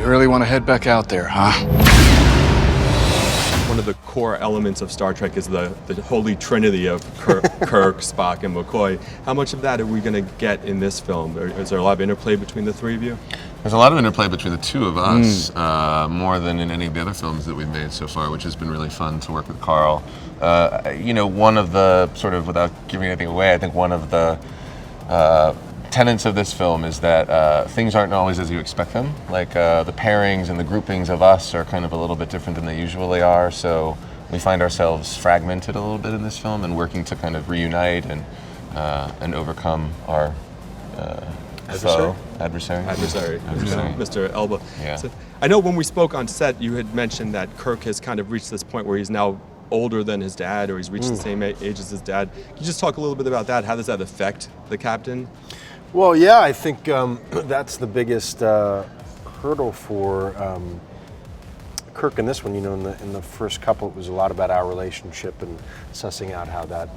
You really want to head back out there, huh? One of the core elements of Star Trek is the holy trinity of Kirk, Spock, and McCoy. How much of that are we going to get in this film? Is there a lot of interplay between the three of you? There's a lot of interplay between the two of us, more than in any of the other films that we've made so far, which has been really fun to work with Karl. One of the, sort of, without giving anything away, I think one of the tenets of this film is that things aren't always as you expect them. Like the pairings and the groupings of us are kind of a little bit different than they usually are, so we find ourselves fragmented a little bit in this film and working to kind of reunite and overcome our adversary, Mr. Elba. Yeah. So, I know when we spoke on set, you had mentioned that Kirk has kind of reached this point where he's now older than his dad, or he's reached the same age as his dad. Can you just talk a little bit about that? How does that affect the captain? Well, yeah, I think that's the biggest hurdle for Kirk in this one. In the first couple, it was a lot about our relationship and sussing out how that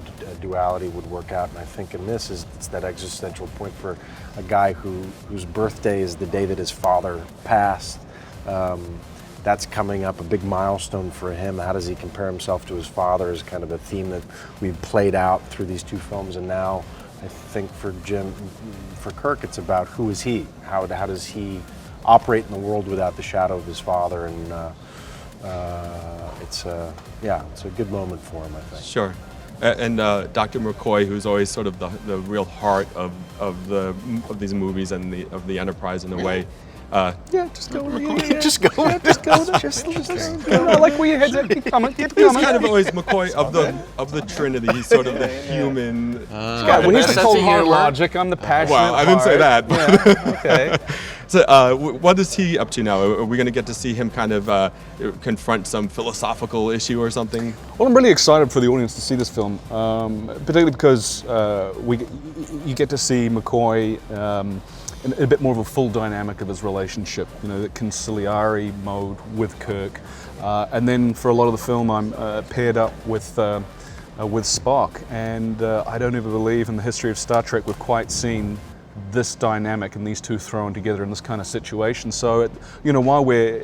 duality would work out. And I think in this, it's that existential point for a guy whose birthday is the day that his father passed. That's coming up, a big milestone for him. How does he compare himself to his father is kind of a theme that we've played out through these two films. And now I think for Kirk, it's about who is he? How does he operate in the world without the shadow of his father? And it's a good moment for him, I think. Sure. And Dr. McCoy, who's always sort of the real heart of these movies and of the Enterprise in a way. Just go with it. Just go with it. Just go. I like where your head's at. Keep coming. He's kind of always McCoy of the Trinity. He's sort of the human. When he's the cold hard logic, I'm the passionate. Well, I didn't say that. Yeah, okay. So, what is he up to now? Are we going to get to see him kind of confront some philosophical issue or something? Well, I'm really excited for the audience to see this film, particularly because you get to see McCoy in a bit more of a full dynamic of his relationship, the conciliary mode with Kirk. And then for a lot of the film, I'm paired up with Spock. And I don't ever believe in the history of Star Trek we've quite seen this dynamic and these two thrown together in this kind of situation. So, while we're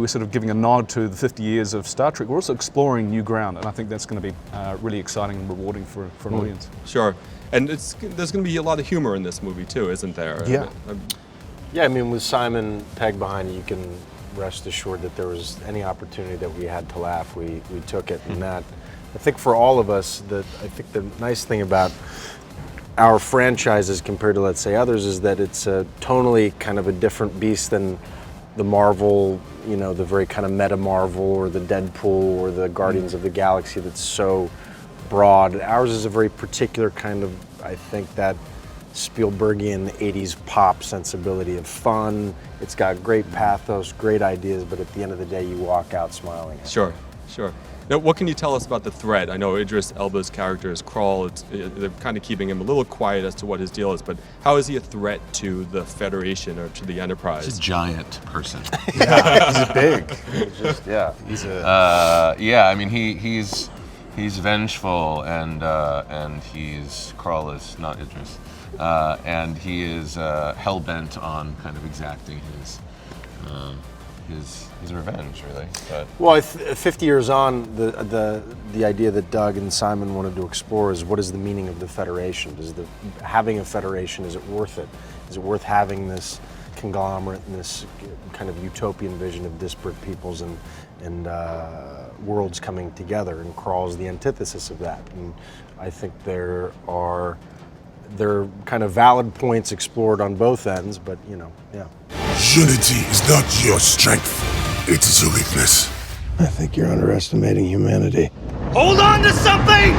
sort of giving a nod to the 50 years of Star Trek, we're also exploring new ground, and I think that's going to be really exciting and rewarding for an audience. Sure. And there's going to be a lot of humor in this movie too, isn't there? Yeah. Yeah, I mean, with Simon Pegg behind it, you can rest assured that there was any opportunity that we had to laugh, we took it. And that, I think for all of us, I think the nice thing about our franchises compared to, let's say, others, is that it's tonally kind of a different beast than the Marvel, the very kind of meta Marvel or the Deadpool or the Guardians of the Galaxy that's so broad. Ours is a very particular kind of, I think, that Spielbergian 80s pop sensibility of fun. It's got great pathos, great ideas, but at the end of the day, you walk out smiling. Sure. Now, what can you tell us about the threat? I know Idris Elba's character is Karl. They're kind of keeping him a little quiet as to what his deal is, but how is he a threat to the Federation or to the Enterprise? He's a giant person. Yeah, he's big. He's I mean, he's vengeful and Karl is not Idris, and he is hell bent on kind of exacting his revenge, really. But well, 50 years on, the idea that Doug and Simon wanted to explore is what is the meaning of the Federation? Having a Federation, is it worth it? Is it worth having this conglomerate and this kind of utopian vision of disparate peoples and worlds coming together? And Karl's the antithesis of that. And I think there are kind of valid points explored on both ends, but yeah. Unity is not your strength, it is your weakness. I think you're underestimating humanity. Hold on to something!